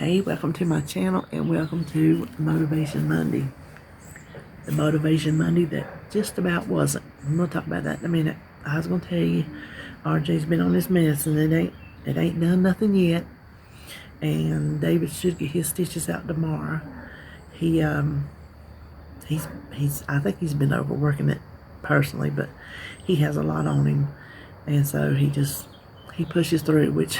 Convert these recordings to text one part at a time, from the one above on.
Hey, welcome to my channel and welcome to Motivation Monday. The Motivation Monday that just about wasn't. I'm going to talk about that in a minute. I was going to tell you, RJ's been on this mess and it ain't done nothing yet. And David should get his stitches out tomorrow. He's I think he's been overworking it personally, but he has a lot on him. And so he pushes through, which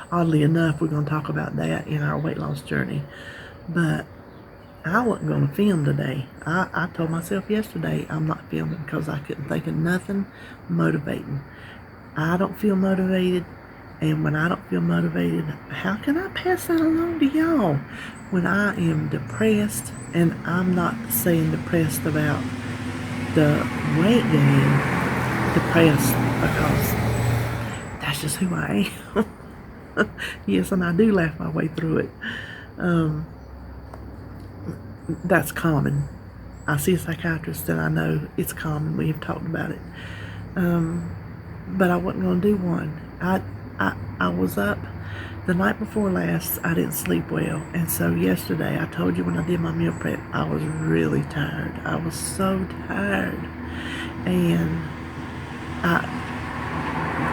oddly enough, we're going to talk about that in our weight loss journey. But I wasn't going to film today. I told myself yesterday I'm not filming because I couldn't think of nothing motivating. I don't feel motivated, and when I don't feel motivated, how can I pass that along to y'all when I am depressed? And I'm not saying depressed about the weight gain, depressed because that's just who I am. Yes, and I do laugh my way through it. That's common. I see a psychiatrist and I know it's common. We have talked about it. But I wasn't going to do one. I was up the night before last. I didn't sleep well. And so yesterday, I told you when I did my meal prep, I was really tired. I was so tired. And I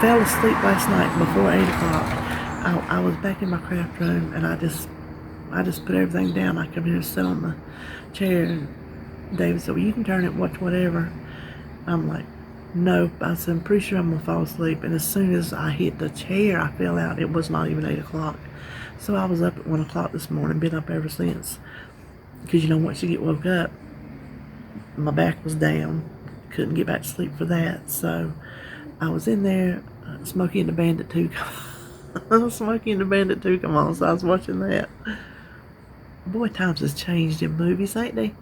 fell asleep last night before 8 o'clock. I was back in my craft room and I just put everything down. I come here and sit on the chair and David said, well, you can turn it, watch whatever. I'm like, nope. I said, I'm pretty sure I'm going to fall asleep. And as soon as I hit the chair, I fell out. It was not even 8 o'clock. So I was up at 1 o'clock this morning, been up ever since. Because, once you get woke up, my back was down. Couldn't get back to sleep for that. So I was in there, Smokey and the Bandit 2. Smokey and the Bandit 2 come on, so I was watching that. Boy, times has changed in movies, ain't they?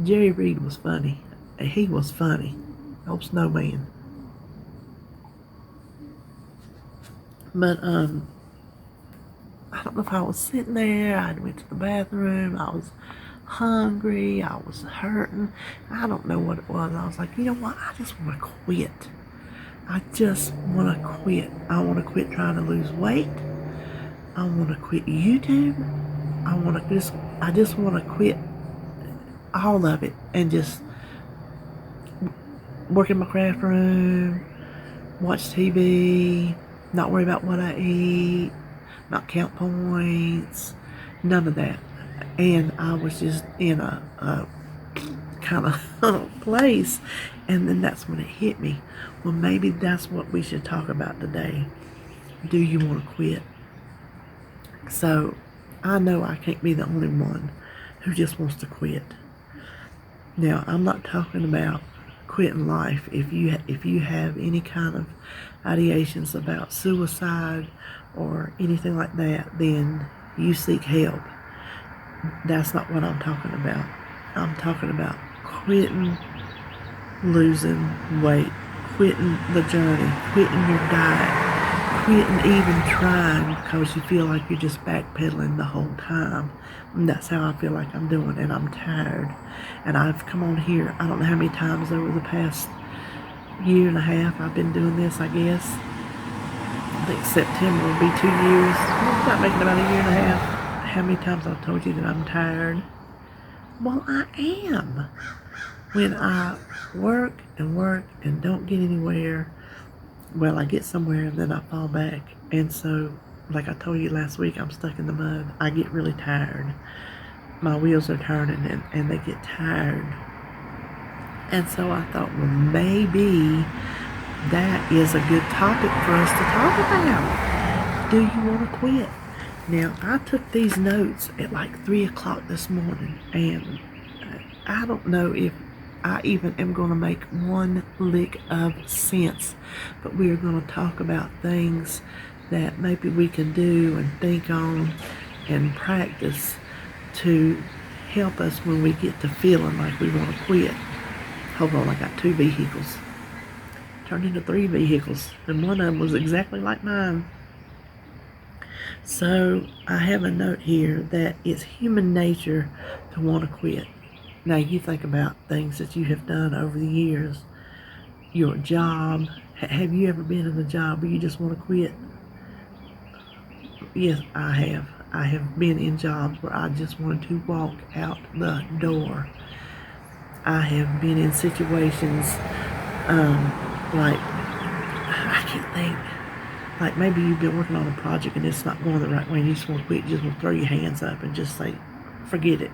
Jerry Reed was funny. He was funny. Old Snowman. But, I don't know if I was sitting there, I went to the bathroom, I was hungry, I was hurting, I don't know what it was. I was like, you know what, I just want to quit. I just want to quit. I want to quit trying to lose weight. I want to quit YouTube. I just want to quit all of it and just work in my craft room, watch TV, not worry about what I eat, not count points, none of that. And I was just in a kind of place, and then that's when it hit me. Well, maybe that's what we should talk about today. Do you want to quit? So I know I can't be the only one who just wants to quit. Now, I'm not talking about quitting life. If you have any kind of ideations about suicide or anything like that, then you seek help. That's not what I'm talking about. I'm talking about quitting losing weight, quitting the journey, quitting your diet, quitting even trying because you feel like you're just backpedaling the whole time. And that's how I feel like I'm doing, and I'm tired. And I've come on here, I don't know how many times over the past year and a half I've been doing this, I guess. I think September will be 2 years. It's not making about a year and a half. How many times I've told you that I'm tired? Well, I am. When I work and don't get anywhere, well, I get somewhere and then I fall back. And so, like I told you last week, I'm stuck in the mud. I get really tired. My wheels are turning and they get tired. And so I thought, well, maybe that is a good topic for us to talk about. Do you want to quit? Now, I took these notes at like 3 o'clock this morning, and I don't know if I even am going to make one lick of sense, but we're going to talk about things that maybe we can do and think on and practice to help us when we get to feeling like we want to quit. Hold on, I got 2 vehicles. Turned into 3 vehicles, and one of them was exactly like mine. So I have a note here that it's human nature to want to quit. Now you think about things that you have done over the years. Your job. Have you ever been in a job where you just want to quit? Yes, I have. I have been in jobs where I just wanted to walk out the door. I have been in situations like, I can't think, like maybe you've been working on a project and it's not going the right way and you just want to quit, you just want to throw your hands up and just say, forget it.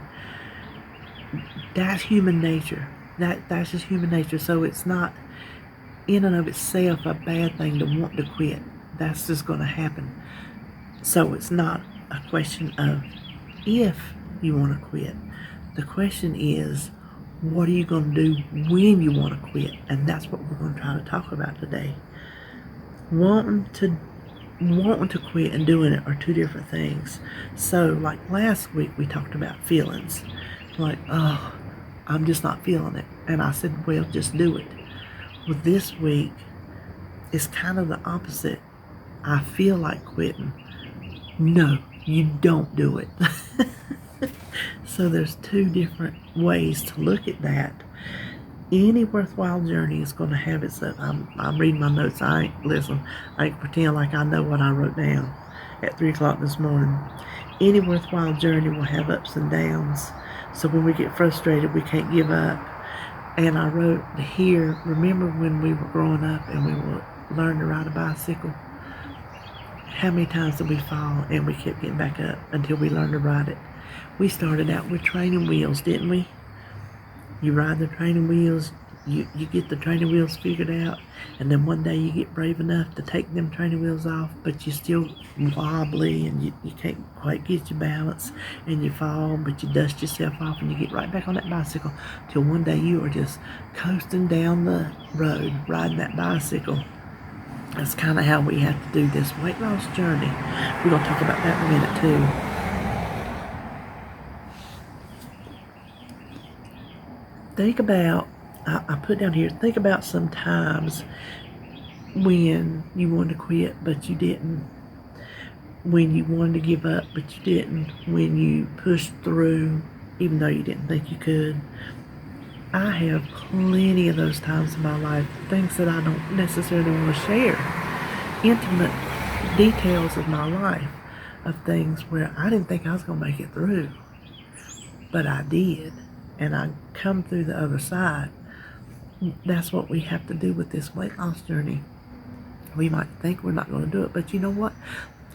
That's human nature. That's just human nature. So it's not in and of itself a bad thing to want to quit. That's just going to happen. So it's not a question of if you want to quit. The question is, what are you going to do when you want to quit? And that's what we're going to try to talk about today. Wanting to quit and doing it are two different things. So like last week we talked about feelings. Like, oh, I'm just not feeling it. And I said, well, just do it. Well, this week it's kind of the opposite. I feel like quitting. No, you don't do it. So there's two different ways to look at that. Any worthwhile journey is going to have its up. I'm reading my notes. I ain't pretend like I know what I wrote down at 3 o'clock this morning. Any worthwhile journey will have ups and downs. So when we get frustrated, we can't give up. And I wrote here, remember when we were growing up and we would learn to ride a bicycle? How many times did we fall and we kept getting back up until we learned to ride it? We started out with training wheels, didn't we? You ride the training wheels, you get the training wheels figured out, and then one day you get brave enough to take them training wheels off, but you're still wobbly and you can't quite get your balance, and you fall, but you dust yourself off and you get right back on that bicycle till one day you are just coasting down the road riding that bicycle. That's kind of how we have to do this weight loss journey. We're going to talk about that in a minute too. Think about, I put down here, think about some times when you wanted to quit but you didn't, when you wanted to give up but you didn't, when you pushed through even though you didn't think you could. I have plenty of those times in my life, things that I don't necessarily want to share, intimate details of my life, of things where I didn't think I was going to make it through, but I did. And I come through the other side. That's what we have to do with this weight loss journey. We might think we're not going to do it, but you know what?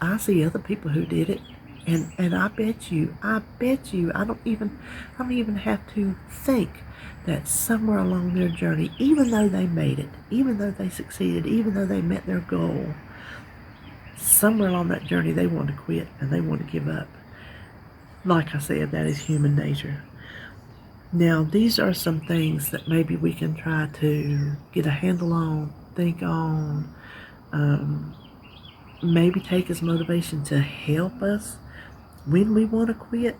I see other people who did it, and I bet you, I don't even have to think that somewhere along their journey, even though they made it, even though they succeeded, even though they met their goal, somewhere along that journey they want to quit and they want to give up. Like I said, that is human nature. Now, these are some things that maybe we can try to get a handle on, think on, maybe take as motivation to help us when we want to quit.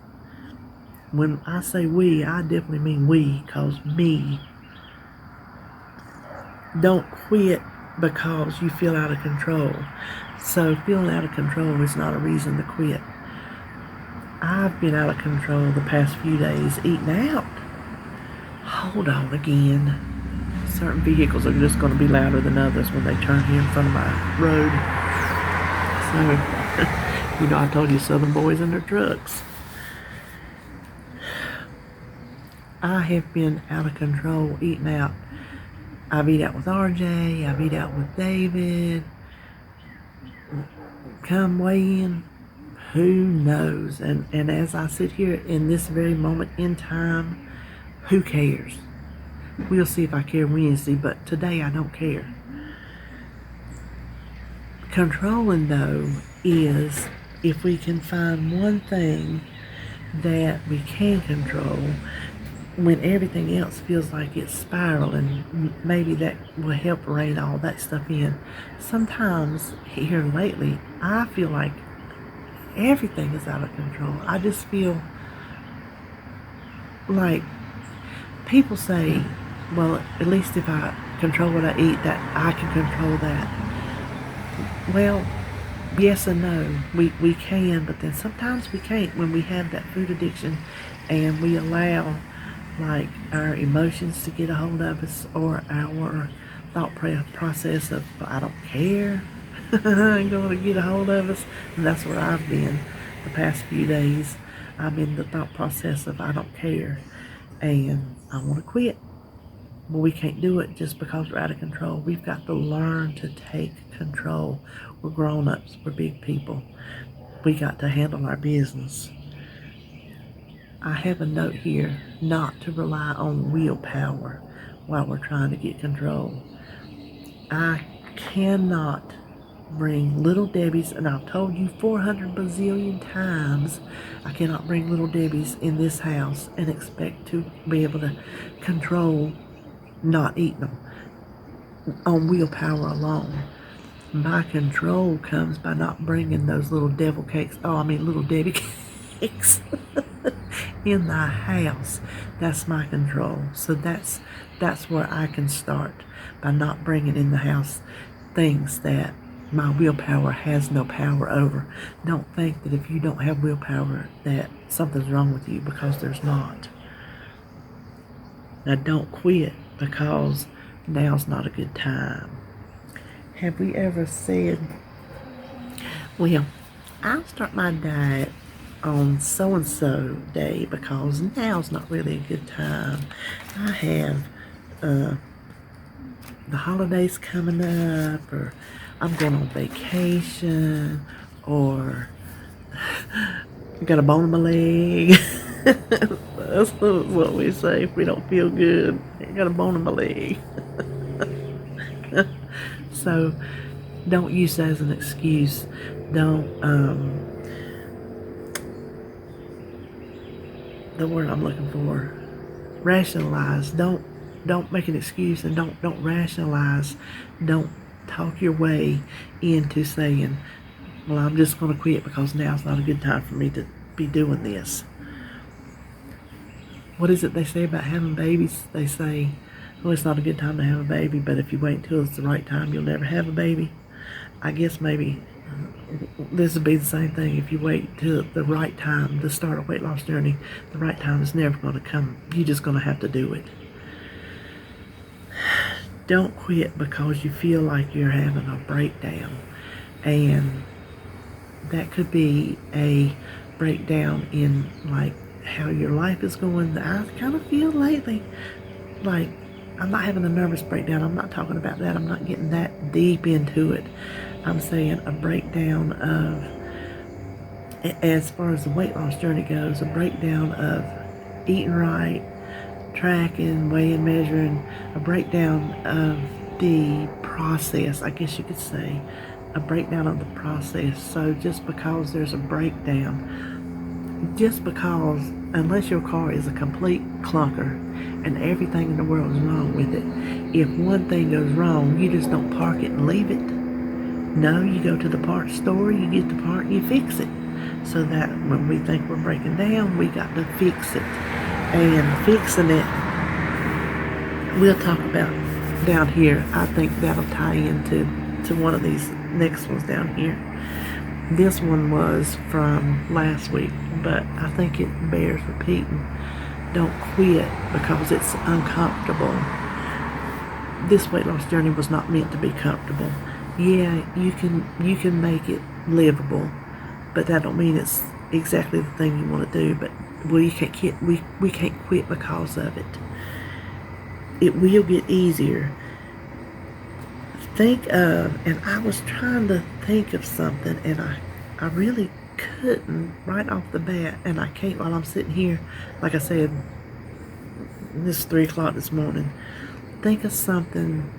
When I say we, I definitely mean we, because me. Don't quit because you feel out of control. So feeling out of control is not a reason to quit. I've been out of control the past few days eating out. Hold on again. Certain vehicles are just going to be louder than others when they turn here in front of my road. So, I told you Southern boys and their trucks. I have been out of control eating out. I've eaten out with RJ. I've eaten out with David. Come weigh in. Who knows? And as I sit here in this very moment in time, who cares? We'll see if I care Wednesday, but today I don't care. Controlling, though, is if we can find one thing that we can control when everything else feels like it's spiraling, maybe that will help rein all that stuff in. Sometimes, here lately, I feel like everything is out of control. I just feel like people say, well, at least if I control what I eat, that I can control that. Well, yes and no. We can, but then sometimes we can't when we have that food addiction and we allow like our emotions to get a hold of us, or our thought process of I don't care going to get a hold of us. And that's where I've been. the past few days, I'm in the thought process of I don't care and I want to quit. But we can't do it just because we're out of control. We've got to learn to take control. We're grown-ups. We're big people. We got to handle our business. I have a note here not to rely on willpower while we're trying to get control. I cannot bring little Debbie's, and I've told you 400 bazillion times, I cannot bring little Debbie's in this house and expect to be able to control not eating them on willpower alone. My control comes by not bringing those little little Debbie cakes in the house. That's my control. So that's where I can start, by not bringing in the house things that my willpower has no power over. Don't think that if you don't have willpower that something's wrong with you, because there's not. Now don't quit because now's not a good time. Have we ever said, well, I'll start my diet on so-and-so day because now's not really a good time. I have the holidays coming up, or I'm going on vacation, or got a bone in my leg. That's what we say if we don't feel good. I got a bone in my leg. So don't use that as an excuse. Don't, the word I'm looking for, rationalize. Don't make an excuse, and don't rationalize. Don't talk your way into saying, well, I'm just going to quit because now's not a good time for me to be doing this. What is it they say about having babies? They say, well, it's not a good time to have a baby, but if you wait until it's the right time, you'll never have a baby. I guess maybe this would be the same thing. If you wait till the right time to start a weight loss journey, the right time is never going to come. You're just going to have to do it. Don't quit because you feel like you're having a breakdown. And that could be a breakdown in like how your life is going. I kind of feel lately like I'm not having a nervous breakdown. I'm not talking about that. I'm not getting that deep into it. I'm saying a breakdown of, as far as the weight loss journey goes, a breakdown of eating right, tracking, weighing, measuring, a breakdown of the process, I guess you could say, a breakdown of the process. So just because there's a breakdown, just because, unless your car is a complete clunker and everything in the world is wrong with it, if one thing goes wrong, you just don't park it and leave it. No, you go to the parts store, you get the part, and you fix it. So that when we think we're breaking down, we got to fix it. And fixing it, we'll talk about down here. I think that'll tie into one of these next ones down here. This one was from last week, but I think it bears repeating. Don't quit because it's uncomfortable. This weight loss journey was not meant to be comfortable. Yeah, you can make it livable, but that don't mean it's exactly the thing you want to do. But we can't quit because of it. It will get easier. Think of, and I was trying to think of something, and I really couldn't right off the bat, and I can't while I'm sitting here. Like I said, this is 3 o'clock this morning. Think of something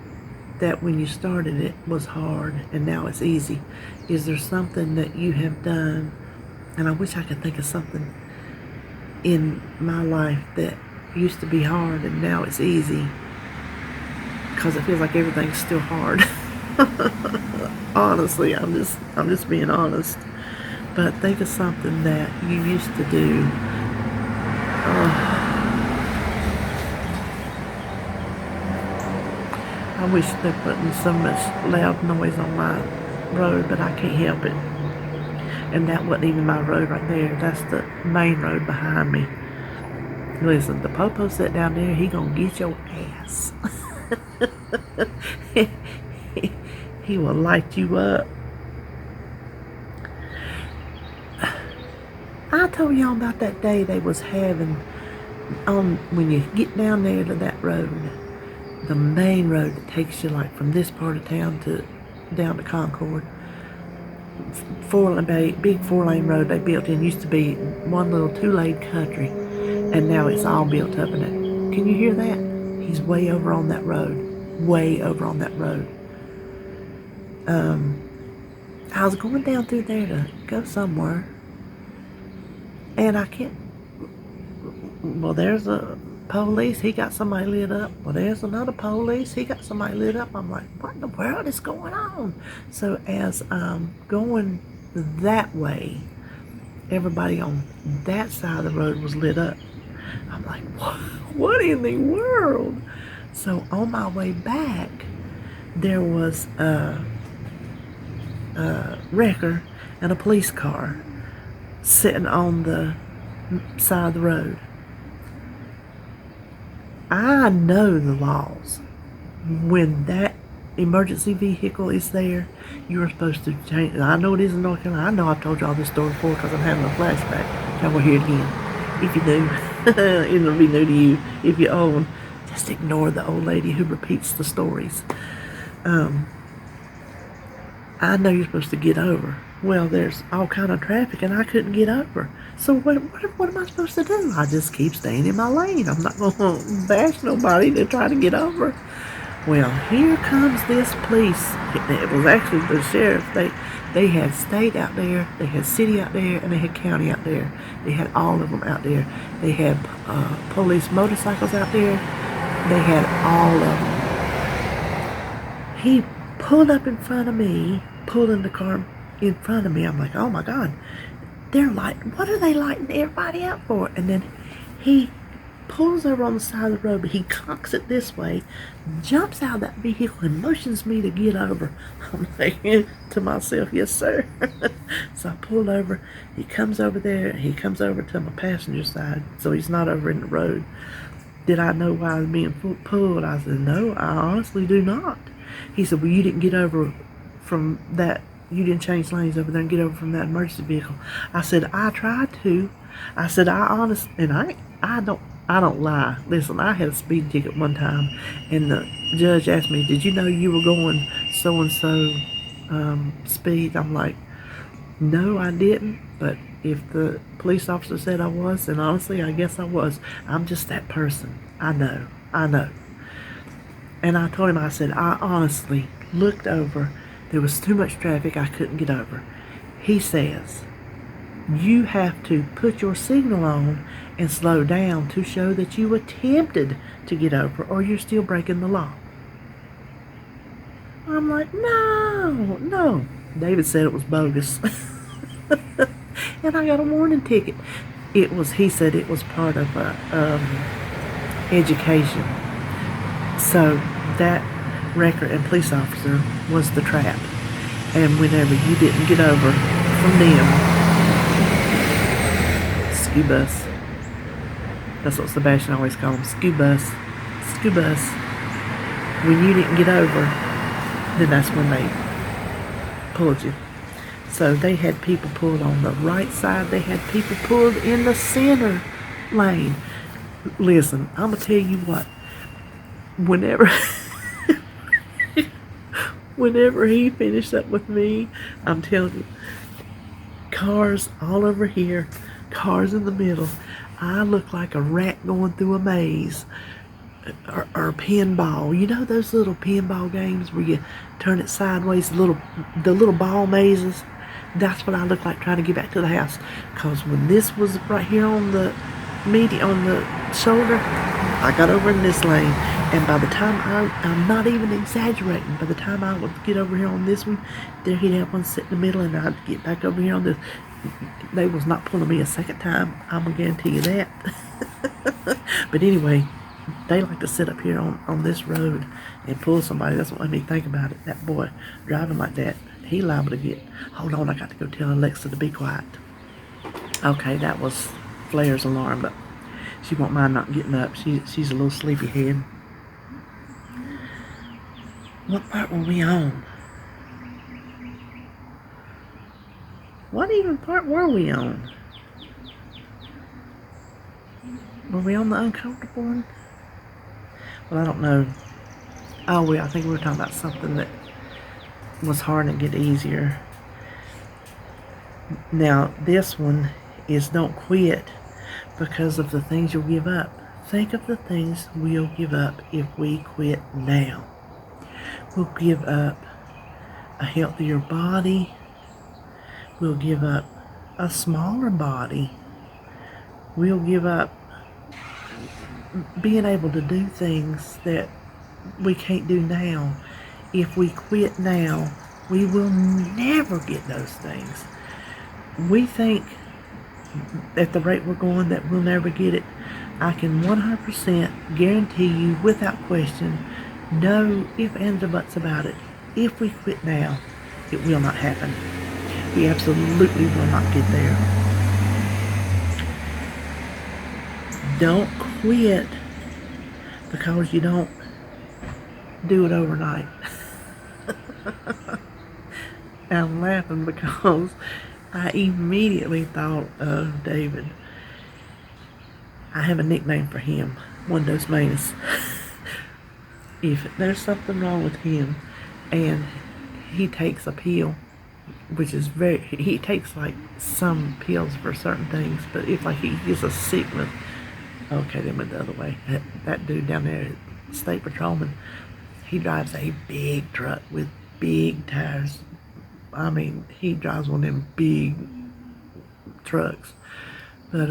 that when you started it was hard and now it's easy. Is there something that you have done, and I wish I could think of something in my life that used to be hard and now it's easy, because it feels like everything's still hard. Honestly, I'm just being honest. But think of something that you used to do. I wish they're putting so much loud noise on my road, but I can't help it. And that wasn't even my road right there. That's the main road behind me. Listen, the popo sat down there, he gonna get your ass. He will light you up. I told y'all about that day they was having on when you get down there to that road, the main road that takes you like from this part of town to down to Concord. Big 4-lane road they built in used to be one little 2-lane country, and now it's all built up in it. Can you hear that? He's way over on that road. Way over on that road. I was going down through there to go somewhere, and I can't. Well, there's a police. He got somebody lit up. Well, there's another police. He got somebody lit up. I'm like, what in the world is going on? So as I'm going that way, everybody on that side of the road was lit up. I'm like, what in the world? So on my way back, there was a wrecker and a police car sitting on the side of the road. I know the laws. When that emergency vehicle is there, you're supposed to change. I know it is in North Carolina. I know I've told y'all this story before because I'm having a flashback. Y'all will hear it again. If you do, it'll be new to you. If you're old, just ignore the old lady who repeats the stories. I know you're supposed to get over. Well, there's all kind of traffic, and I couldn't get over. So what am I supposed to do? I just keep staying in my lane. I'm not going to bash nobody to try to get over. Well, here comes this police. It was actually the sheriff. They had state out there, they had city out there, and they had county out there. They had all of them out there. They had police motorcycles out there. They had all of them. He pulled up in front of me, pulled in the car in front of me. I'm like, oh my God, what are they lighting everybody out for? And then he pulls over on the side of the road, but he cocks it this way, jumps out of that vehicle and motions me to get over. I'm thinking to myself, yes sir. So I pulled over. He comes over there. He comes over to my passenger side, so he's not over in the road. Did I know why I was being pulled? I said, no, I honestly do not. He said, well, you didn't get over from that. You didn't change lanes over there and get over from that emergency vehicle. I said, I tried to. I said, I don't lie. Listen, I had a speeding ticket one time, and the judge asked me, did you know you were going so-and-so speed? I'm like, no, I didn't. But if the police officer said I was, then honestly, I guess I was. I'm just that person. I know. And I told him, I said, I honestly looked over. There was too much traffic. I couldn't get over. He says, you have to put your signal on and slow down to show that you attempted to get over, or you're still breaking the law. I'm like, no. David said it was bogus. And I got a warning ticket. He said it was part of education. So that wrecker and police officer was the trap. And whenever you didn't get over from them, skew bus. That's what Sebastian always called them, skew bus. When you didn't get over, then that's when they pulled you. So they had people pulled on the right side. They had people pulled in the center lane. Listen, I'm going to tell you what. Whenever he finished up with me, I'm telling you, cars all over here, cars in the middle. I look like a rat going through a maze. Or pinball. You know those little pinball games where you turn it sideways, the little ball mazes? That's what I look like trying to get back to the house. Because when this was right here on the shoulder, I got over in this lane. And by the time I'm not even exaggerating, by the time I would get over here on this one, there he'd have one sit in the middle, and I'd get back over here on this. They was not pulling me a second time. I'm going to guarantee you that. But anyway, they like to sit up here on this road and pull somebody. That's what made me think about it. That boy driving like that, he liable to get... Hold on, I got to go tell Alexa to be quiet. Okay, that was Flair's alarm, but she won't mind not getting up. She's a little sleepyhead. What part were we on? What even part were we on? Were we on the uncomfortable one? Well, I don't know. Oh, I think we were talking about something that was hard and get easier. Now, this one is don't quit because of the things you'll give up. Think of the things we'll give up if we quit now. We'll give up a healthier body. We'll give up a smaller body. We'll give up being able to do things that we can't do now. If we quit now, we will never get those things. We think at the rate we're going that we'll never get it. I can 100% guarantee you without question, no ifs, ands, or buts about it. If we quit now, it will not happen. We absolutely will not get there. Don't quit because you don't do it overnight. I'm laughing because I immediately thought of David. I have a nickname for him, Maness. If there's something wrong with him and he takes a pill, which is he takes like some pills for certain things, but if like he gets a sickness, okay, then went the other way. That dude down there, state patrolman, he drives a big truck with big tires. I mean, he drives one of them big trucks. But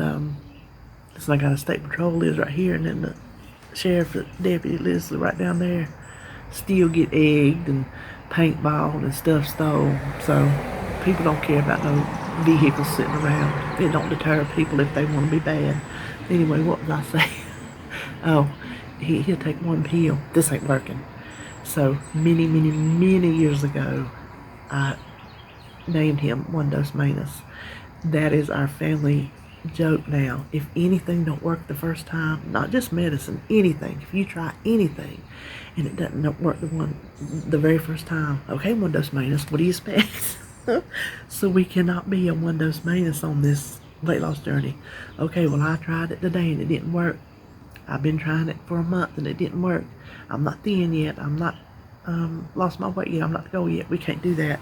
it's like how the state patrol lives right here, and then the sheriff deputy lives right down there. Still get egged and paintballed and stuff stole. So people don't care about no vehicles sitting around. It don't deter people if they want to be bad. Anyway, what was I saying? Oh, he'll take one pill. This ain't working. So many years ago, I named him Maness. That is our family joke now. If anything don't work the first time, not just medicine, anything. If you try anything and it doesn't work the very first time, okay, Maness, what do you expect? So we cannot be a Maness on this weight loss journey. Okay, well, I tried it today and it didn't work. I've been trying it for a month and it didn't work. I'm not thin yet. I'm not lost my weight yet. I'm not to go yet. We can't do that.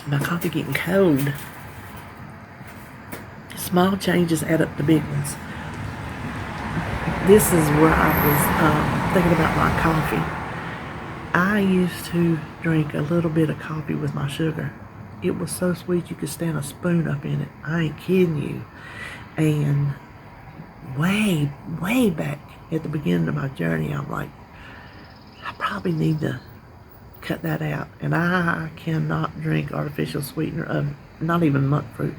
My coffee getting cold. Small changes add up to big ones. This is where I was thinking about my coffee. I used to drink a little bit of coffee with my sugar. It was so sweet you could stand a spoon up in it. I ain't kidding you. And way back at the beginning of my journey, I'm like, I probably need to cut that out. And I cannot drink artificial sweetener of not even monk fruit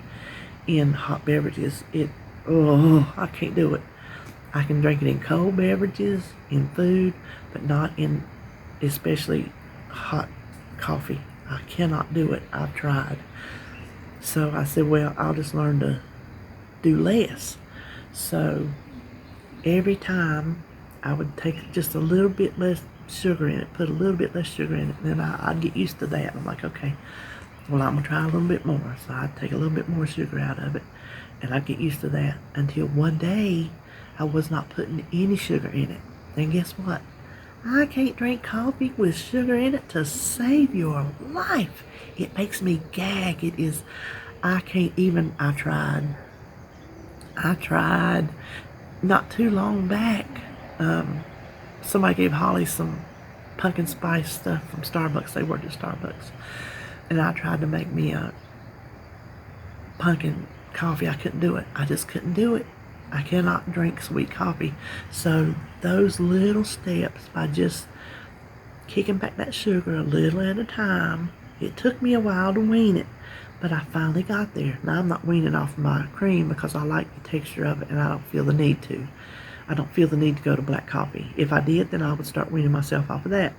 in hot beverages. I can't do it. I can drink it in cold beverages, in food, but not in especially hot coffee. I cannot do it. I've tried. So I said, well, I'll just learn to do less. So every time I would take just a little bit less sugar in it, put a little bit less sugar in it, and then I'd get used to that. I'm like, okay, well, I'm gonna try a little bit more. So I'd take a little bit more sugar out of it, and I'd get used to that until one day I was not putting any sugar in it. And guess what? I can't drink coffee with sugar in it to save your life. It makes me gag. I can't even, I tried not too long back. Somebody gave Holly some pumpkin spice stuff from Starbucks. They worked at Starbucks. And I tried to make me a pumpkin coffee. I couldn't do it. I just couldn't do it. I cannot drink sweet coffee. So those little steps, by just kicking back that sugar a little at a time, it took me a while to wean it, but I finally got there. Now I'm not weaning off my cream because I like the texture of it and I don't feel the need to. I don't feel the need to go to black coffee. If I did, then I would start weaning myself off of that.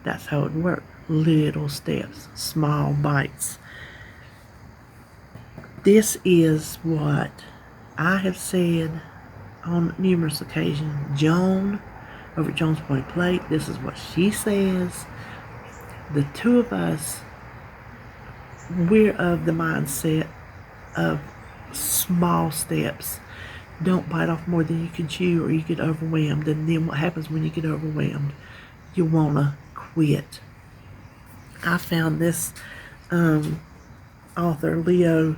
That's how it would work. Little steps, small bites. This is what I have said on numerous occasions. Joan, over at Joan's Point Plate, this is what she says. The two of us, we're of the mindset of small steps. Don't bite off more than you can chew or you get overwhelmed. And then what happens when you get overwhelmed? You want to quit. I found this author, Leo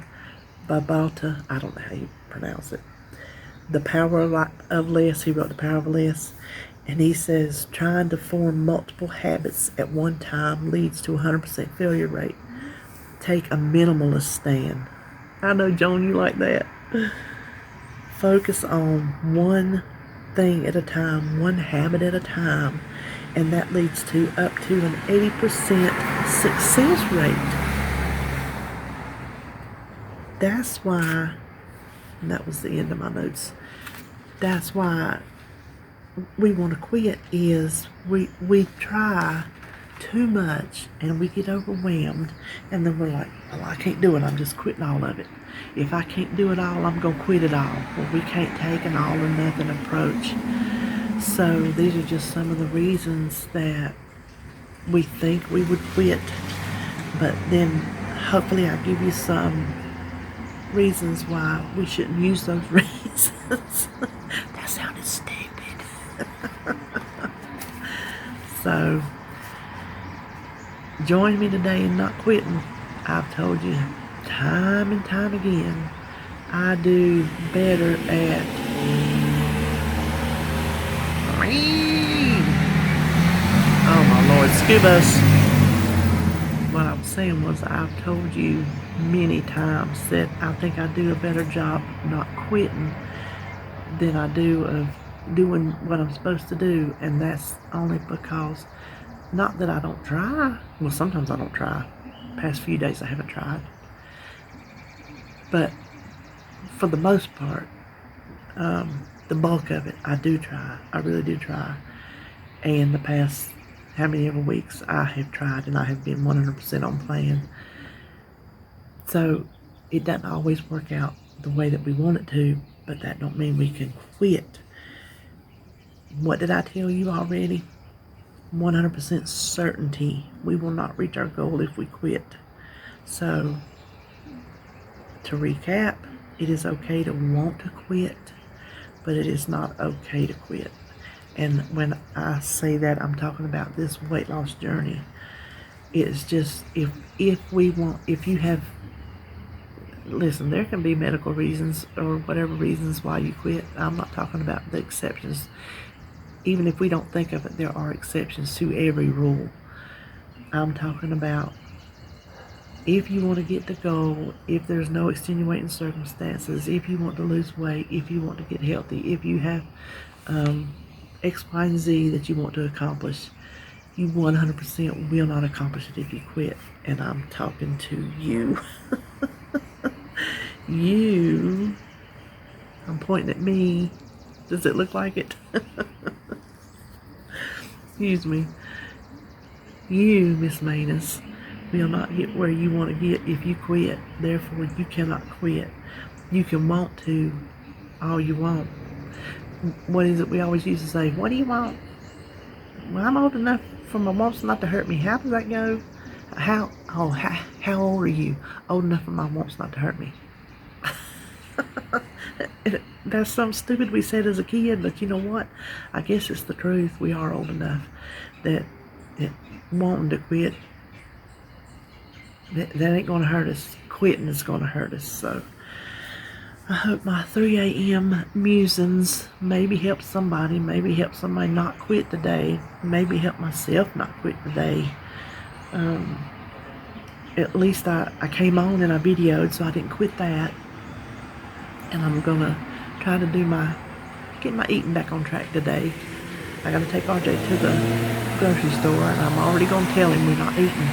Babauta, I don't know how you pronounce it. The Power of Less. He wrote The Power of Less. And he says, trying to form multiple habits at one time leads to a 100% failure rate. Take a minimalist stand. I know, Joan, you like that. Focus on one thing at a time, one habit at a time, and that leads to up to an 80% success rate. That's why, and that was the end of my notes, that's why we want to quit, is we try too much and we get overwhelmed, and then we're like, well, I can't do it, I'm just quitting all of it. If I can't do it all, I'm going to quit it all. Well, we can't take an all or nothing approach. So these are just some of the reasons that we think we would quit, but then hopefully I'll give you some reasons why we shouldn't use those reasons. That sounded stupid. So join me today in not quitting. I've told you time and time again, I do better at oh my Lord, Scubas. What I was saying was, I've told you many times that I think I do a better job not quitting than I do of doing what I'm supposed to do, and that's only because, not that I don't try. Well, sometimes I don't try. Past few days I haven't tried. But for the most part, the bulk of it, I do try. I really do try. And the past how many ever weeks I have tried, and I have been 100% on plan. So it doesn't always work out the way that we want it to, but that don't mean we can quit. What did I tell you already? 100% certainty we will not reach our goal if we quit. So to recap, it is okay to want to quit, but it is not okay to quit. And when I say that, I'm talking about this weight loss journey. It's just, if you have, listen, there can be medical reasons or whatever reasons why you quit. I'm not talking about the exceptions. Even if we don't think of it, there are exceptions to every rule. I'm talking about if you want to get the goal, if there's no extenuating circumstances, if you want to lose weight, if you want to get healthy, if you have X, Y, and Z that you want to accomplish, you 100% will not accomplish it if you quit. And I'm talking to you. You. I'm pointing at me. Does it look like it? Excuse me. You, Miss Maness, will not get where you want to get if you quit. Therefore, you cannot quit. You can want to all you want. What is it we always used to say? What do you want? Well, I'm old enough for my wants not to hurt me. How does that go? How old are you? Old enough for my wants not to hurt me. That's something stupid we said as a kid, but you know what? I guess it's the truth. We are old enough that wanting to quit, that ain't going to hurt us. Quitting is going to hurt us. So I hope my 3 a.m. musings maybe help somebody, not quit today, maybe help myself not quit today. At least I came on and I videoed, so I didn't quit that. And I'm going to try to get my eating back on track today. I got to take RJ to the grocery store, and I'm already going to tell him we're not eating,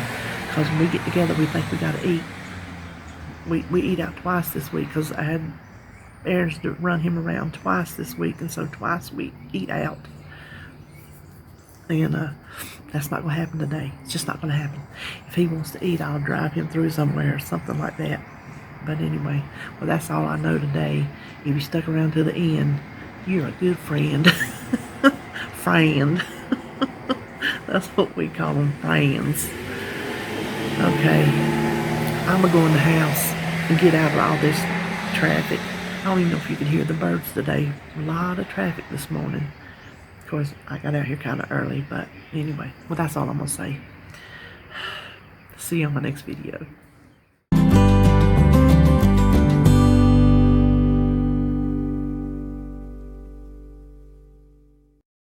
because when we get together we think we got to eat. We eat out twice this week, because I had errands to run him around twice this week, and so twice we eat out. And that's not going to happen today. It's just not going to happen. If he wants to eat, I'll drive him through somewhere or something like that. But anyway, well, that's all I know today. If you stuck around to the end, you're a good friend. Friend. That's what we call them, friends. Okay, I'm going to go in the house and get out of all this traffic. I don't even know if you could hear the birds today. A lot of traffic this morning. Of course, I got out here kind of early, but anyway. Well, that's all I'm going to say. See you on my next video.